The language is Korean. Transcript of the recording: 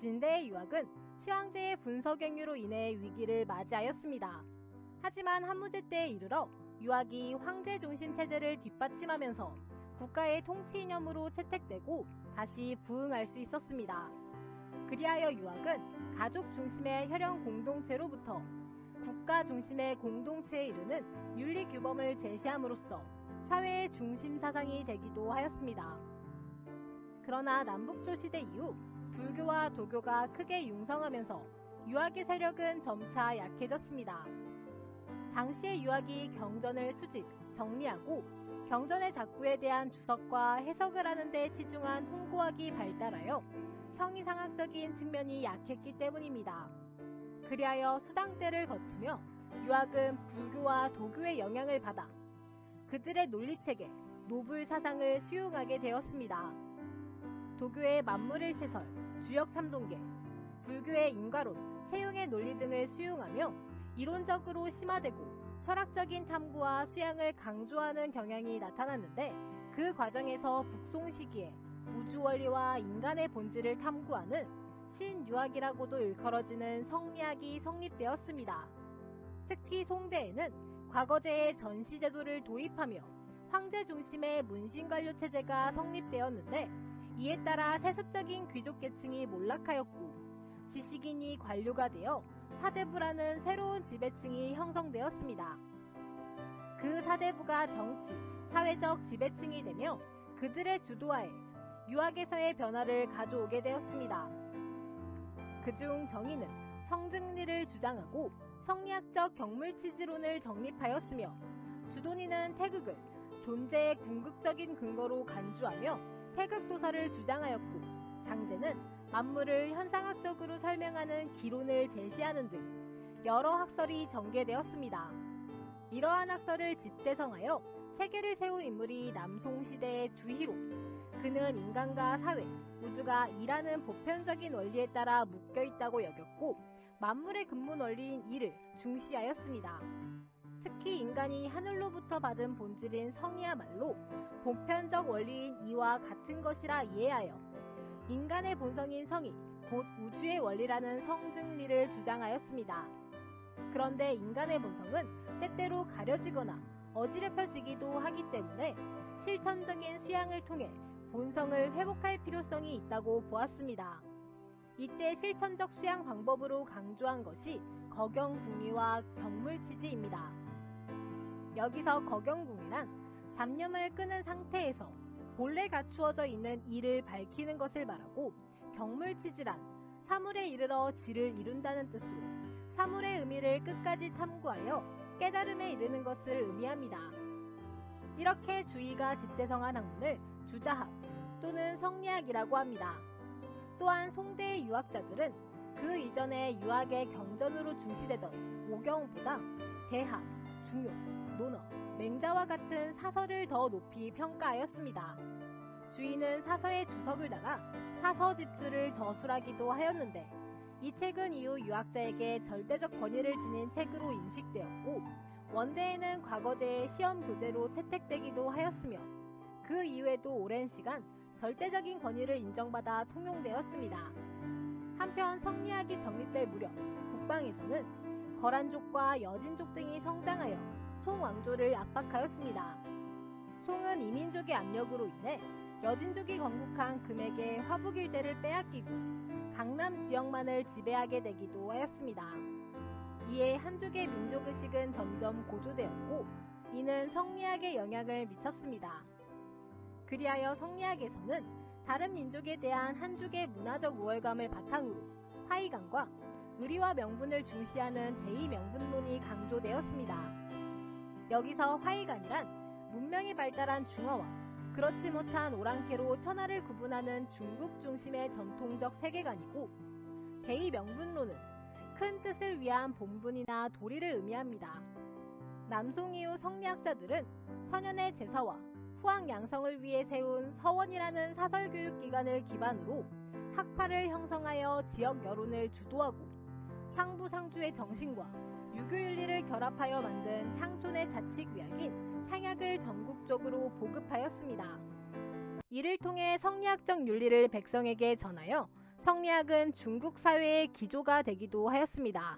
진대의 유학은 시황제의 분서경유로 인해 위기를 맞이하였습니다. 하지만 한무제 때에 이르러 유학이 황제 중심 체제를 뒷받침하면서 국가의 통치 이념으로 채택되고 다시 부흥할 수 있었습니다. 그리하여 유학은 가족 중심의 혈연 공동체로부터 국가 중심의 공동체에 이르는 윤리 규범을 제시함으로써 사회의 중심 사상이 되기도 하였습니다. 그러나 남북조 시대 이후 불교와 도교가 크게 융성하면서 유학의 세력은 점차 약해졌습니다. 당시의 유학이 경전을 수집, 정리하고 경전의 작구에 대한 주석과 해석을 하는 데 치중한 홍보학이 발달하여 형이상학적인 측면이 약했기 때문입니다. 그리하여 수당때를 거치며 유학은 불교와 도교의 영향을 받아 그들의 논리체계, 노불 사상을 수용하게 되었습니다. 도교의 만물일체설, 주역참동계, 불교의 인과론, 채용의 논리 등을 수용하며 이론적으로 심화되고 철학적인 탐구와 수양을 강조하는 경향이 나타났는데 그 과정에서 북송 시기에 우주원리와 인간의 본질을 탐구하는 신유학이라고도 일컬어지는 성리학이 성립되었습니다. 특히 송대에는 과거제의 전시제도를 도입하며 황제 중심의 문신관료 체제가 성립되었는데 이에 따라 세습적인 귀족계층이 몰락하였고 지식인이 관료가 되어 사대부라는 새로운 지배층이 형성되었습니다. 그 사대부가 정치, 사회적 지배층이 되며 그들의 주도하에 유학에서의 변화를 가져오게 되었습니다. 그중 정의는 성증리를 주장하고 성리학적 경물치지론을 정립하였으며 주돈이는 태극을 존재의 궁극적인 근거로 간주하며 태극도설을 주장하였고 장제는 만물을 현상학적으로 설명하는 기론을 제시하는 등 여러 학설이 전개되었습니다. 이러한 학설을 집대성하여 체계를 세운 인물이 남송시대의 주희로. 그는 인간과 사회, 우주가 일하는 보편적인 원리에 따라 묶여있다고 여겼고 만물의 근본 원리인 이를 중시하였습니다. 특히 인간이 하늘로부터 받은 본질인 성이야말로 보편적 원리인 이와 같은 것이라 이해하여 인간의 본성인 성이 곧 우주의 원리라는 성증리를 주장하였습니다. 그런데 인간의 본성은 때때로 가려지거나 어지럽혀지기도 하기 때문에 실천적인 수양을 통해 본성을 회복할 필요성이 있다고 보았습니다. 이때 실천적 수양 방법으로 강조한 것이 거경궁리와 경물치지입니다. 여기서 거경궁리란 잡념을 끄는 상태에서 본래 갖추어져 있는 이를 밝히는 것을 말하고 경물치지란 사물에 이르러 지를 이룬다는 뜻으로 사물의 의미를 끝까지 탐구하여 깨달음에 이르는 것을 의미합니다. 이렇게 주의가 집대성한 학문을 주자학 또는 성리학이라고 합니다. 또한 송대의 유학자들은 그 이전에 유학의 경전으로 중시되던 오경보다 대학, 중용, 논어, 맹자와 같은 사서를 더 높이 평가하였습니다. 주의는 사서의 주석을 달아 사서집주를 저술하기도 하였는데 이 책은 이후 유학자에게 절대적 권위를 지닌 책으로 인식되었고 원대에는 과거제의 시험 교재로 채택되기도 하였으며 그 이후에도 오랜 시간 절대적인 권위를 인정받아 통용되었습니다. 한편 성리학이 정립될 무렵 북방에서는 거란족과 여진족 등이 성장하여 송왕조를 압박하였습니다. 송은 이민족의 압력으로 인해 여진족이 건국한 금에게 화북일대를 빼앗기고 강남 지역만을 지배하게 되기도 하였습니다. 이에 한족의 민족의식은 점점 고조되었고 이는 성리학에 영향을 미쳤습니다. 그리하여 성리학에서는 다른 민족에 대한 한족의 문화적 우월감을 바탕으로 화이강과 의리와 명분을 중시하는 대의명분론이 강조되었습니다. 여기서 화이강이란 문명이 발달한 중화와 그렇지 못한 오랑캐로 천하를 구분하는 중국 중심의 전통적 세계관이고 대의명분론은 큰 뜻을 위한 본분이나 도리를 의미합니다. 남송 이후 성리학자들은 선현의 제사와 후학 양성을 위해 세운 서원이라는 사설교육기관을 기반으로 학파를 형성하여 지역 여론을 주도하고 상부 상주의 정신과 유교윤리를 결합하여 만든 향촌의 자치규약인 향약을 전국적으로 보급하였습니다. 이를 통해 성리학적 윤리를 백성에게 전하여 성리학은 중국 사회의 기조가 되기도 하였습니다.